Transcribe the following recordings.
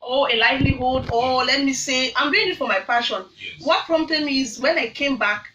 or a livelihood, or let me say, I'm doing it for my passion. Yes. What prompted me is when I came back,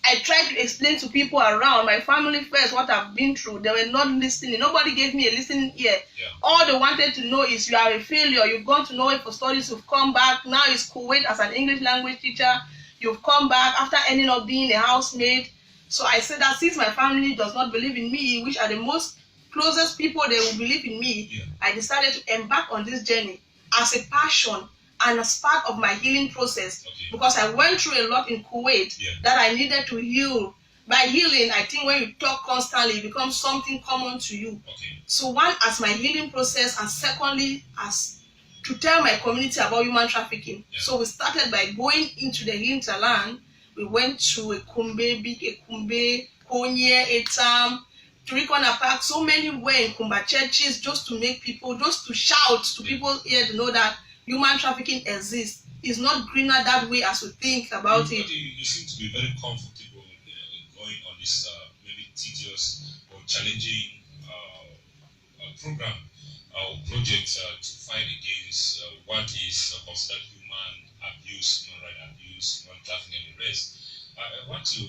I tried to explain to people around, my family first, what I've been through. They were not listening. Nobody gave me a listening ear. Yeah. All they wanted to know is you are a failure. You've gone to Norway for studies. You've come back. Now it's Kuwait as an English language teacher. You've come back after ending up being a housemaid. So I said that since my family does not believe in me, which are the most closest people they will believe in me, Yeah. I decided to embark on this journey as a passion and as part of my healing process. Okay. Because I went through a lot in Kuwait that I needed to heal. By healing, I think when you talk constantly, it becomes something common to you. Okay. So one, as my healing process, and secondly, as to tell my community about human trafficking. Yeah. So we started by going into the hinterland. We went to a Kumbe, big Kumbe, Konye, Etam, Turikona Park. So many were in Kumba churches just to make people, just to shout to people here to know that human trafficking exists. It's not greener that way as we think about it. You seem to be very comfortable going on this maybe tedious or challenging program or project to fight against what is considered human abuse, human right abuse, human trafficking, and the rest. I want to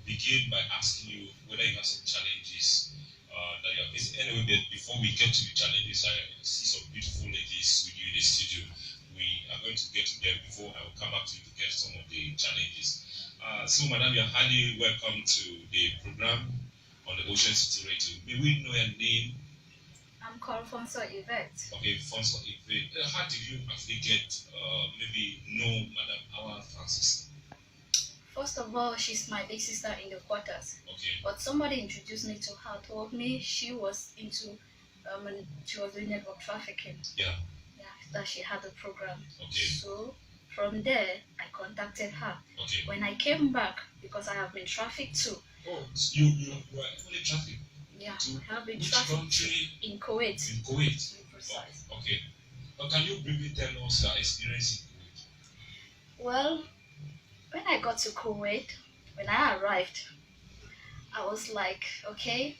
begin by asking you whether you have some challenges that you are facing. Anyway, but before we get to the challenges, I see some beautiful ladies with you in the studio. We are going to get to them before I will come back to you to get some of the challenges. So, Madam, you're highly welcome to the program on the Ocean City Radio. May we know your name? I'm called Fonso Yvette. Okay, Fonso Yvette. How did you actually get, maybe know Madam Awa Francis? First of all, she's my big sister in the quarters. Okay. But somebody introduced me to her, told me she was into, she was doing network trafficking. Yeah. Yeah, that she had a program. Okay. So from there, I contacted her. Okay. When I came back, because I have been trafficked too. Oh, you were actually trafficked? Yeah, I have been which trafficked country? In Kuwait. In Kuwait. To be precise. Oh, okay. But can you briefly tell us your experience in Kuwait? Well, when I got to Kuwait, when I arrived, I was like, okay.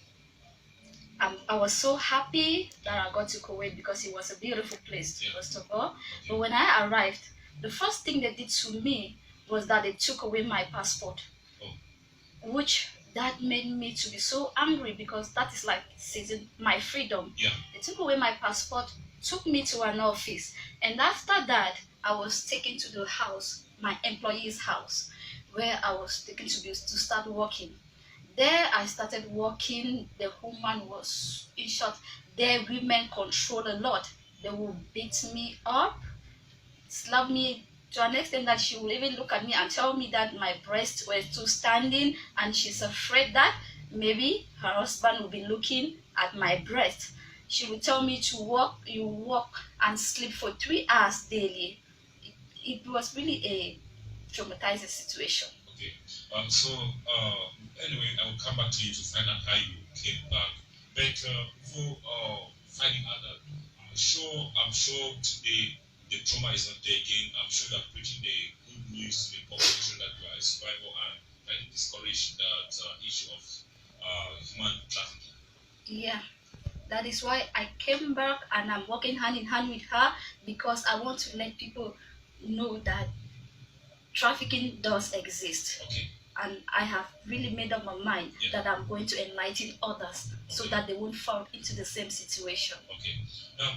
I was so happy that I got to Kuwait because it was a beautiful place, first of all. But when I arrived, the first thing they did to me was that they took away my passport, which that made me to be so angry because that is like seizing my freedom. Yeah. They took away my passport, took me to an office, and after that, I was taken to the house, my employee's house, where I was taken to start working. There I started working. The woman was, in short, there women control a lot. They will beat me up, slap me to an extent that she will even look at me and tell me that my breasts were still standing and she's afraid that maybe her husband will be looking at my breast. She will tell me to walk, you walk and sleep for 3 hours daily. It was really a traumatizing situation. Okay. So anyway, I will come back to you to find out how you came back. But before finding out that, I'm sure today the trauma is not there again. I'm sure you're preaching the good news to the population that you are a survivor and trying to discourage that issue of human trafficking. Yeah, that is why I came back and I'm working hand in hand with her because I want to let people know that trafficking does exist. Okay. And I have really made up my mind that I'm going to enlighten others so that they won't fall into the same situation. Okay. Now,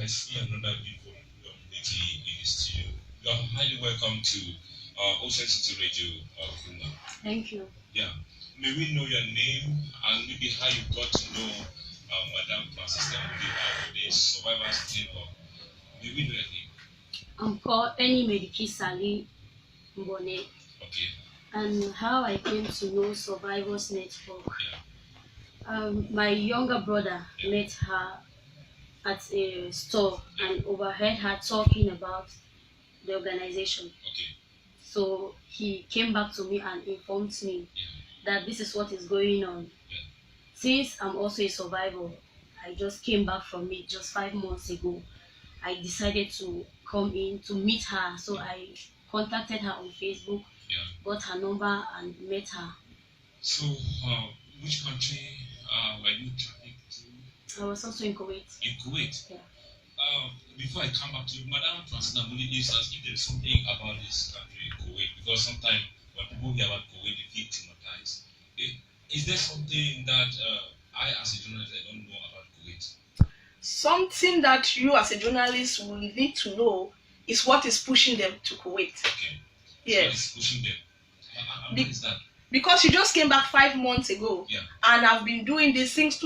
I see another beautiful young lady in the studio. You are highly welcome to Ocean City Radio, Kumba. Thank you. Yeah. May we know your name and maybe how you got to know Madam Francis with the survivors team? May we know your name? I'm called Eni Mediki Sali Mbone. Okay. And how I came to know Survivors Network. My younger brother met her at a store and overheard her talking about the organization. Okay. So he came back to me and informed me that this is what is going on. Since I'm also a survivor, I just came back from it just 5 months ago. I decided to come in to meet her. So I contacted her on Facebook. Got her number and met her. So, which country were you traveling to? I was also in Kuwait. In Kuwait? Yeah. before I come back to you, Madam Transina Muni is as if there's something about this country, Kuwait, because sometimes when people hear about Kuwait, they feel stigmatized. Is there something that I, as a journalist, I don't know about Kuwait? Something that you as a journalist will need to know is what is pushing them to Kuwait. Okay. Yes. What is pushing them? And what is that? Because she just came back 5 months ago, Yeah. and I've been doing this since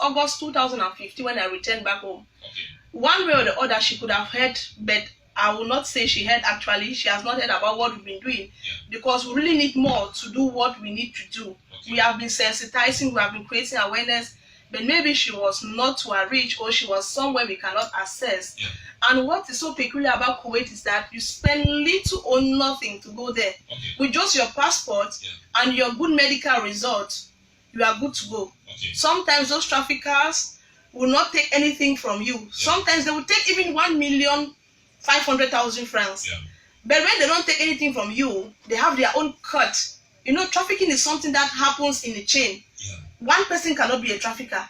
August 2015 when I returned back home. Okay. One way or the other, she could have heard, but I will not say she heard actually. She has not heard about what we've been doing, because we really need more to do what we need to do. Okay. We have been sensitizing, we have been creating awareness, but maybe she was not to our reach, or she was somewhere we cannot access. Yeah. And what is so peculiar about Kuwait is that you spend little or nothing to go there. Okay. With just your passport and your good medical results, you are good to go. Okay. Sometimes those traffickers will not take anything from you. Yeah. Sometimes they will take even 1,500,000 francs. Yeah. But when they don't take anything from you, they have their own cut. You know, trafficking is something that happens in a chain. Yeah. One person cannot be a trafficker.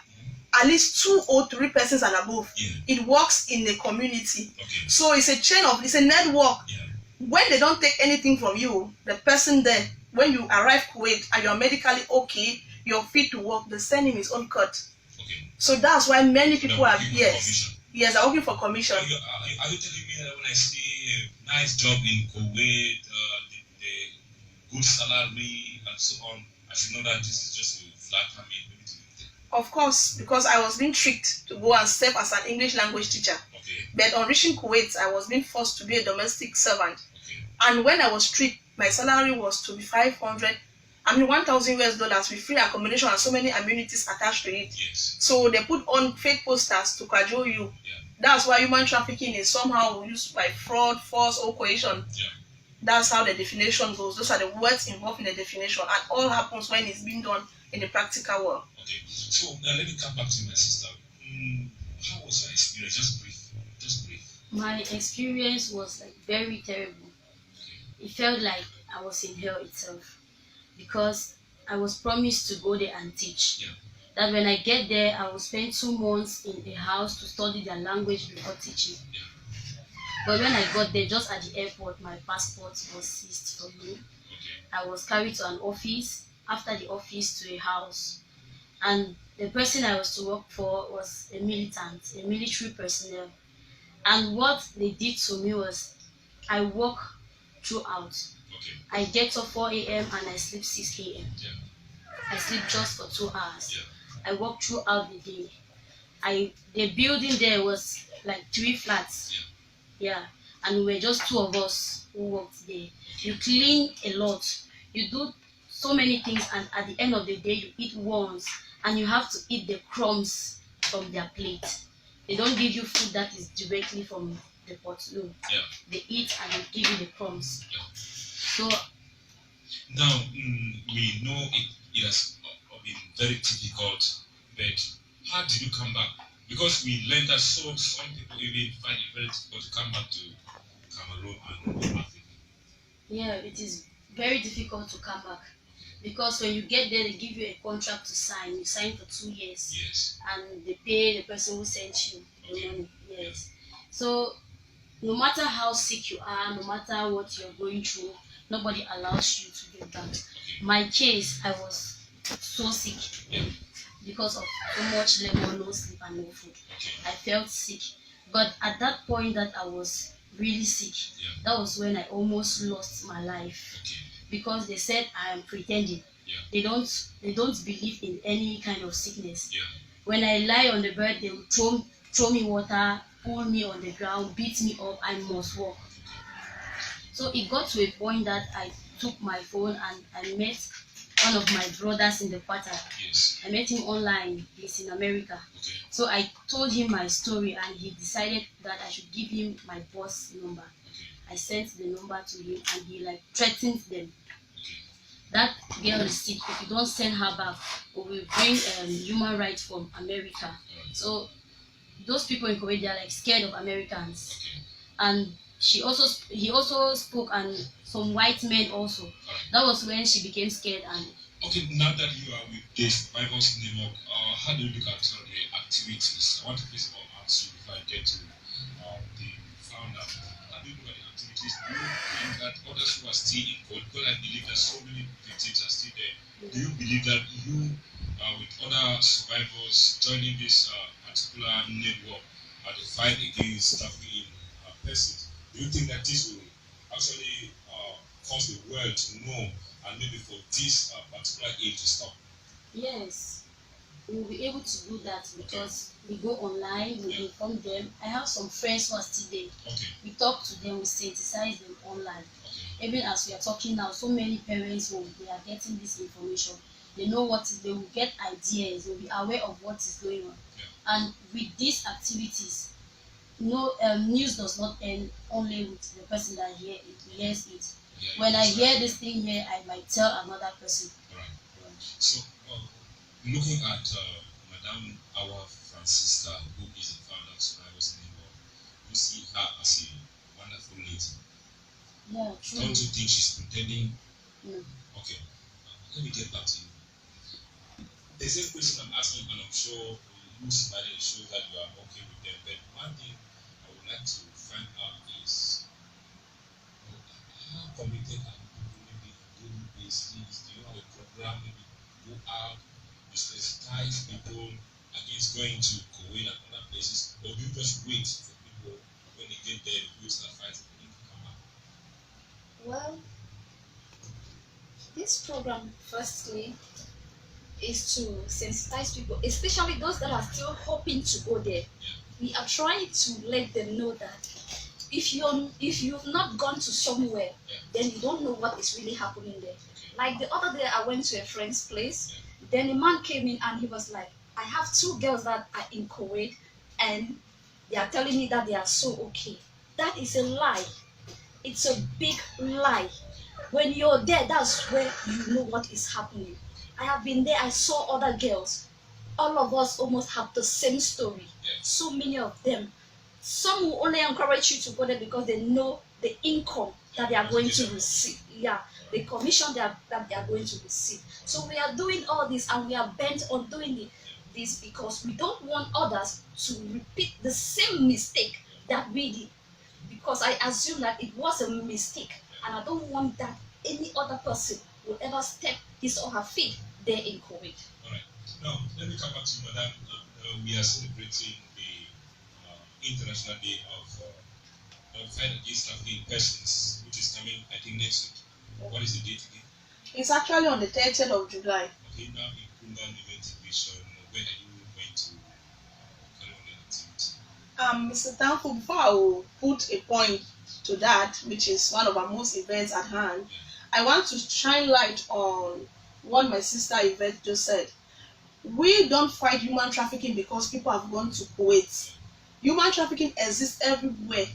At least 2 or 3 persons and above. Yeah. It works in a community. Okay. So it's a chain of, it's a network. Yeah. When they don't take anything from you, the person there, when you arrive Kuwait and you're medically okay, you're fit to work, they send him his own cut. Okay. So that's why many people are, yes, they're working for commission. Are you telling me that when I see a nice job in Kuwait, the good salary and so on, I should know that this is just a flat me? Of course, because I was being tricked to go and serve as an English language teacher. Okay. But on reaching Kuwait, I was being forced to be a domestic servant. Okay. And when I was tricked, my salary was to be 1,000 US dollars with free accommodation and so many amenities attached to it. Yes. So they put on fake posters to cajole you. Yeah. That's why human trafficking is somehow used by fraud, force, or coercion. Yeah. That's how the definition goes. Those are the words involved in the definition, and all happens when it's being done in the practical world. Okay, so now let me come back to my sister. How was your experience? Just brief. My experience was like very terrible. Okay. It felt like I was in hell itself, because I was promised to go there and teach. Yeah. That when I get there, I will spend 2 months in a house to study their language before teaching. Yeah. But when I got there, just at the airport, my passport was seized from me. Okay. I was carried to an office, after the office to a house. And the person I was to work for was a militant, a military personnel. And what they did to me was, I work throughout. Okay. I get up 4 a.m. and I sleep 6 a.m. Yeah. I sleep just for 2 hours. Yeah. I work throughout the day. The building there was like 3 flats. Yeah. And we were just 2 of us who worked there. You clean a lot. You do so many things, and at the end of the day, you eat once, and you have to eat the crumbs from their plate. They don't give you food that is directly from the pot. No. Yeah. They eat and they give you the crumbs. Yeah. So now we know it has been very difficult, but how did you come back? Because we learned that some people even find it very difficult to come back to Cameroon and Africa. Yeah, it is very difficult to come back, because when you get there, they give you a contract to sign. You sign for 2 years. Yes. And they pay the person who sent you the money. Yes. Yeah. So no matter how sick you are, no matter what you're going through, nobody allows you to get back. Okay. My case, I was so sick. Yeah. Because of too much lemon, no sleep and no food. Okay. I felt sick. But at that point that I was really sick, that was when I almost lost my life. Okay. Because they said I am pretending. Yeah. They don't believe in any kind of sickness. Yeah. When I lie on the bed, they will throw me water, pull me on the ground, beat me up, I must walk. So it got to a point that I took my phone and I met one of my brothers in the quarter. Yes. I met him online. He's in America. Okay. So I told him my story, and he decided that I should give him my boss number. Okay. I sent the number to him, and he threatened them. Okay. That girl is sick. If you don't send her back, we will bring human rights from America. Right. So those people in Kuwait, they are scared of Americans. Okay. And he also spoke, and some white men also. That was when she became scared. And okay, now that you are with this Bible's network, how do you look at the activities? I want to first of all ask you, before I get to the founder, have you looked at the activities? Do you think that others who are still in code, because I believe that so many victims are still there, do you believe that you, with other survivors joining this particular network to fight against trafficking persons, do you think that this will actually cause the world to know and maybe for this particular aid to stop? Yes, we will be able to do that because we go online, we inform them. I have some friends who are still there. Okay. We talk to them, we sensitize them online. Okay. Even as we are talking now, so many parents will they are getting this information. They know what is, they will get ideas, they will be aware of what is going on. Yeah. And with these activities, no news does not end only with the person that hears it. Yeah, When I hear right. this thing here, I might tell another person. Right. So, looking at Madame Awa Francisca, who is the founder of Survivors Network, you see her as a wonderful lady. Yeah, true. Don't you think she's pretending? No. Okay. Let me get back to you. The same question I'm asking, and I'm sure you somebody shows that you are okay with them. But one thing I would like to find out is how committed are you maybe on daily basis? Do you have a program maybe go out, you sensitize people against going to Kuwait and other places, or do you just wait for people when they get there, the wait start fighting for them to come out? Well, this program, firstly, is to sensitize people, especially those that are still hoping to go there. Yeah. We are trying to let them know that if you've not gone to somewhere, then you don't know what is really happening there. Okay. Like the other day, I went to a friend's place. Yeah. Then a man came in and he was like, "I have 2 girls that are in Kuwait, and they are telling me that they are so okay." That is a lie. It's a big lie. When you're there, that's where you know what is happening. I have been there, I saw other girls. All of us almost have the same story. Yeah. So many of them. Some will only encourage you to go there because they know the income that they are going to receive. Yeah, the commission that they are going to receive. So we are doing all this and we are bent on doing this because we don't want others to repeat the same mistake that we did. Because I assume that it was a mistake and I don't want that any other person will ever step his or her feet there in Kuwait. All right. Now, let me come back to you, Madam. We are celebrating the International Day of Fight Against Trafficking Persons, which is coming, I think, next week. What is the date again? It's actually on the 30th of July. Okay, now in Kumba Division, where are you going to carry on the activity? Mr. Thankful, before I will put a point to that, which is one of our most events at hand, I want to shine light on what my sister Yvette just said. We don't fight human trafficking because people have gone to Kuwait. Human trafficking exists everywhere.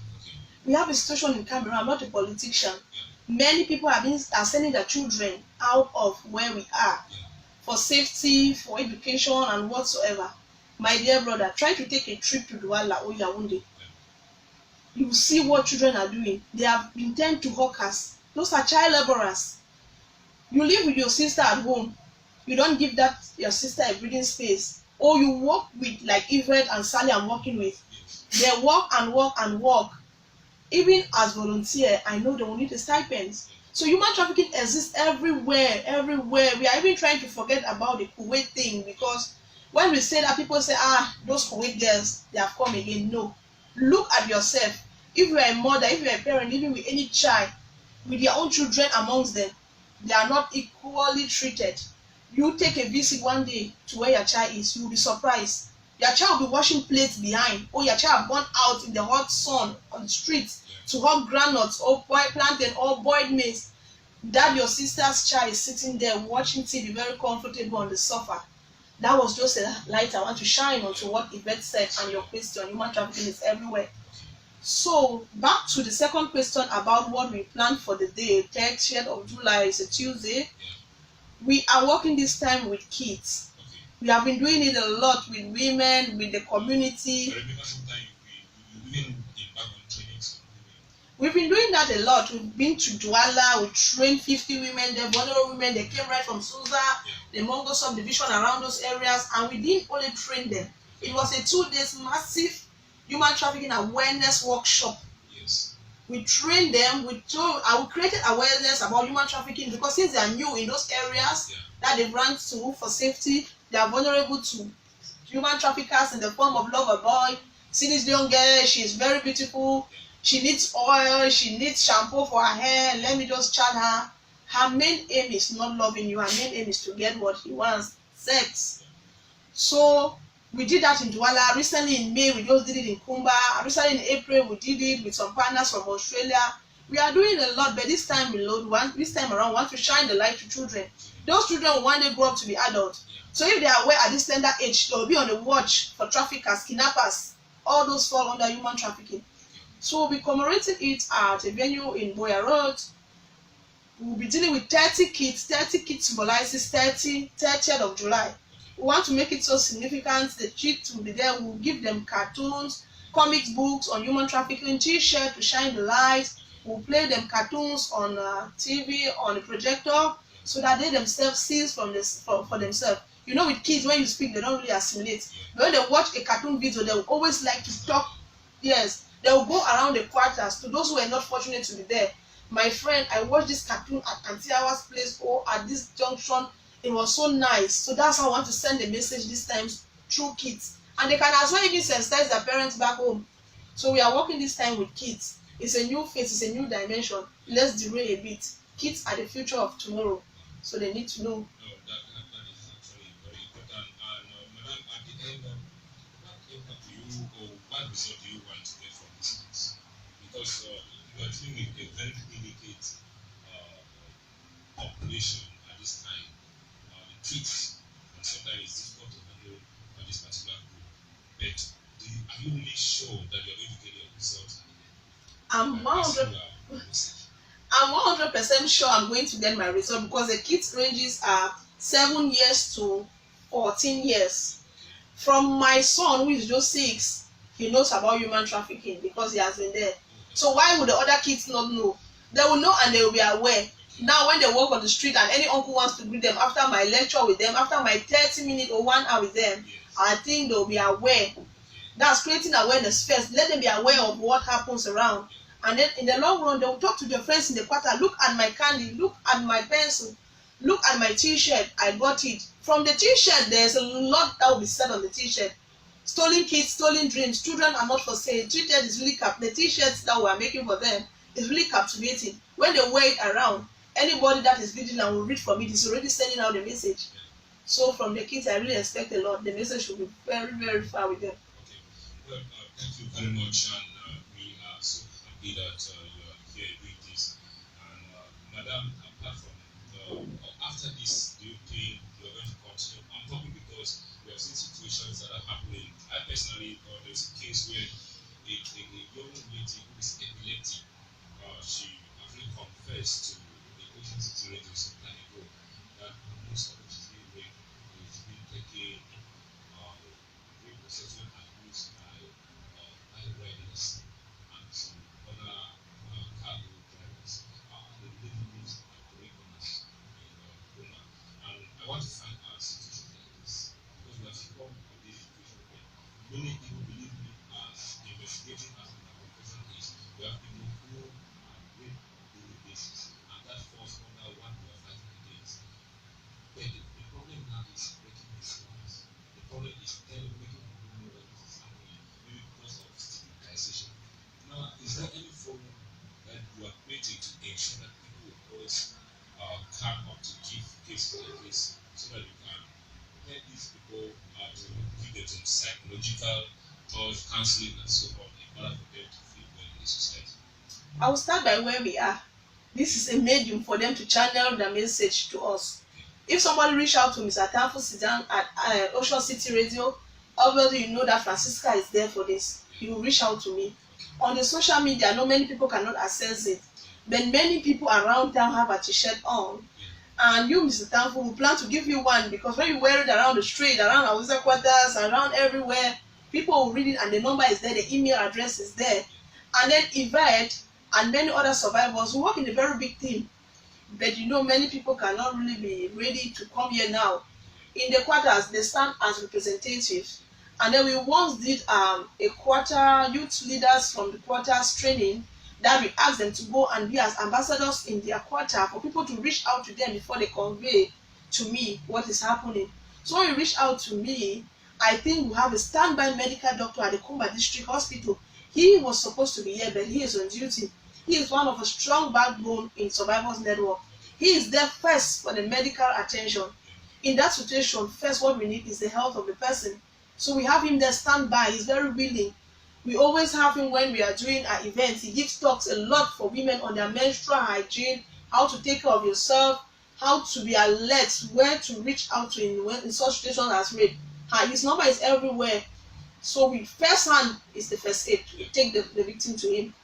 We have a situation in Cameroon. I'm not a politician. Many people are sending their children out of where we are for safety, for education, and whatsoever. My dear brother, try to take a trip to Douala or Yaoundé. You will see what children are doing. They have been turned to hawkers. Those are child laborers. You live with your sister at home. You don't give that your sister a breathing space. Or you work with like Yvette and Sally I'm working with. They work and work and work. Even as volunteer, I know they will need a stipend. So human trafficking exists everywhere, everywhere. We are even trying to forget about the Kuwait thing because when we say that, people say, those Kuwait girls, they have come again. No. Look at yourself. If you are a mother, if you are a parent, living with any child, with their own children amongst them, they are not equally treated. You take a visit one day to where your child is, you will be surprised. Your child will be washing plates behind, or your child have gone out in the hot sun on the street to hug groundnuts or plantain or boiled maize. That your sister's child is sitting there watching TV very comfortable on the sofa. That was just a light I want to shine onto what Yvette said and your question. Human trafficking is everywhere. So back to the second question about what we planned for the day, 30th of July is a Tuesday. We are working this time with kids. We have been doing it a lot with women, with the community. We've been doing that a lot. We've been to Douala, we trained 50 women, the vulnerable women, they came right from Susa, the Mongo subdivision around those areas, and we didn't only train them. It was a 2 days massive human trafficking awareness workshop. Yes. We train them. We created awareness about human trafficking because since they are new in those areas that they've run to for safety, they are vulnerable to human traffickers in the form of lover boy. See this young girl, she's very beautiful. She needs oil, she needs shampoo for her hair. Let me just chat her. Her main aim is not loving you. Her main aim is to get what he wants, sex. So we did that in Douala. Recently in May, we just did it in Kumba. Recently in April, we did it with some partners from Australia. We are doing a lot, but this time around, we want to shine the light to children. Those children will one day grow up to be adults. So if they are aware at this tender age, they will be on the watch for traffickers, kidnappers. All those fall under human trafficking. So we'll be commemorating it at a venue in Boya Road. We'll be dealing with 30 kids. 30 kids symbolizes 30th of July. We want to make it so significant. The kids will be there. We'll give them cartoons, comics books on human trafficking, t-shirt to shine the light. We'll play them cartoons on TV, on the projector, so that they themselves see for themselves. You know, with kids, when you speak, they don't really assimilate. But when they watch a cartoon video, they will always like to talk. Yes, they will go around the quarters to those who are not fortunate to be there. My friend, I watched this cartoon at Auntie Awa's place or at this junction. It was so nice. So that's how I want to send a message this time through kids. And they can as well even sensitize their parents back home. So we are working this time with kids. It's a new phase, it's a new dimension. Let's derail a bit. Kids are the future of tomorrow. So they need to know. No, that is actually very important. And Madam, at the end, what impact do you or what result do you want to get from this case? Because you are dealing with a very delicate population at this time. The treats, and sometimes it's difficult to handle this particular group. But are you really sure that you're going to get your results? I'm 100% sure I'm going to get my result because the kids ranges are 7 years to 14 years. From my son, who is just 6, he knows about human trafficking because he has been there. So why would the other kids not know? They will know and they will be aware. Now when they walk on the street and any uncle wants to greet them after my lecture with them, after my 30-minute or 1 hour with them, I think they'll be aware. That's creating awareness first. Let them be aware of what happens around. And then in the long run, they will talk to their friends in the quarter. Look at my candy. Look at my pencil. Look at my t-shirt. I got it. From the t-shirt, there's a lot that will be said on the t-shirt. Stolen kids, stolen dreams. Children are not for sale. T-shirt is really the t-shirts that we are making for them is really captivating. When they wear it around, anybody that is reading and will read from it is already sending out the message. So from the kids, I really expect a lot. The message will be very, very far with them. Okay. Well, thank you very much, and we are so happy that you are here doing this. And Madam, apart from after this, do you think you are going to continue? I'm talking because we have seen situations that are happening. I personally, there's a case where a young lady who is epileptic, she actually confessed to the Ocean City Radio some time ago that most of the rape is being taken rape or sexual abuse by riders and some other cargo drivers. The lady lives at the corners in Kumba. And I want to find out situations like this because we have seen one of these situations where many people believe me as investigating as my profession is. We have people who are raped on a daily basis, and that falls under what we are fighting against. But the problem now is breaking the silence. The problem is making people know that this is happening, maybe because of stigmatization. Now, is there any forum that you are creating to ensure that people will always come up to give cases like this so that you can help these people to give them some psychological counseling and so on in order for them to feel well in the society? I will start by where we are. This is a medium for them to channel the message to us. If somebody reach out to Mr. Tanfu Sidan at Ocean City Radio, obviously you know that Francisca is there for this. He will reach out to me. On the social media, I know many people cannot access it, but many people around town have a t-shirt on. And you, Mr. Tanfu, we plan to give you one because when you wear it around the street, around our user quarters, around everywhere, people will read it and the number is there, the email address is there. And then Yvette and many other survivors who work in a very big team. But you know, many people cannot really be ready to come here now. In the quarters, they stand as representatives. And then we once did a quarter youth leaders from the quarters training that we asked them to go and be as ambassadors in their quarter for people to reach out to them before they convey to me what is happening. So when you reach out to me, I think we have a standby medical doctor at the Kumba District Hospital. He was supposed to be here, but he is on duty. He is one of a strong backbone in Survivors Network. He is there first for the medical attention. In that situation, first what we need is the health of the person. So we have him there standby. He's very willing. We always have him when we are doing our events. He gives talks a lot for women on their menstrual hygiene, how to take care of yourself, how to be alert, where to reach out to in such situations as rape. His number is everywhere. So we first hand is the first aid. We take the victim to him.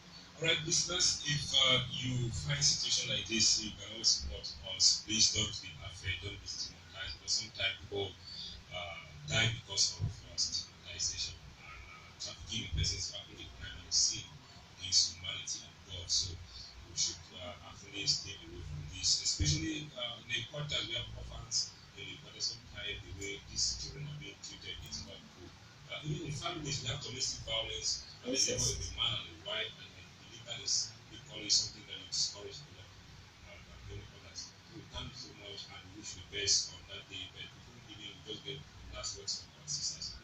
Alright, listeners, if you find situation like this, you can always support us. Please don't be afraid, don't be stigmatized, because sometimes people die because of stigmatization. And trafficking in persons is actually a crime and a sin against humanity and God. So we should actually stay away from this, especially in the quarters we have orphans. In the quarters, sometimes the way these children are being treated is not good. Even in families, we have domestic violence at the level of the man and the wife, and that is equally something that you discourage people and many others. So we thank you so much and we wish you the best on that day. But before we begin, we just get last words from our sisters.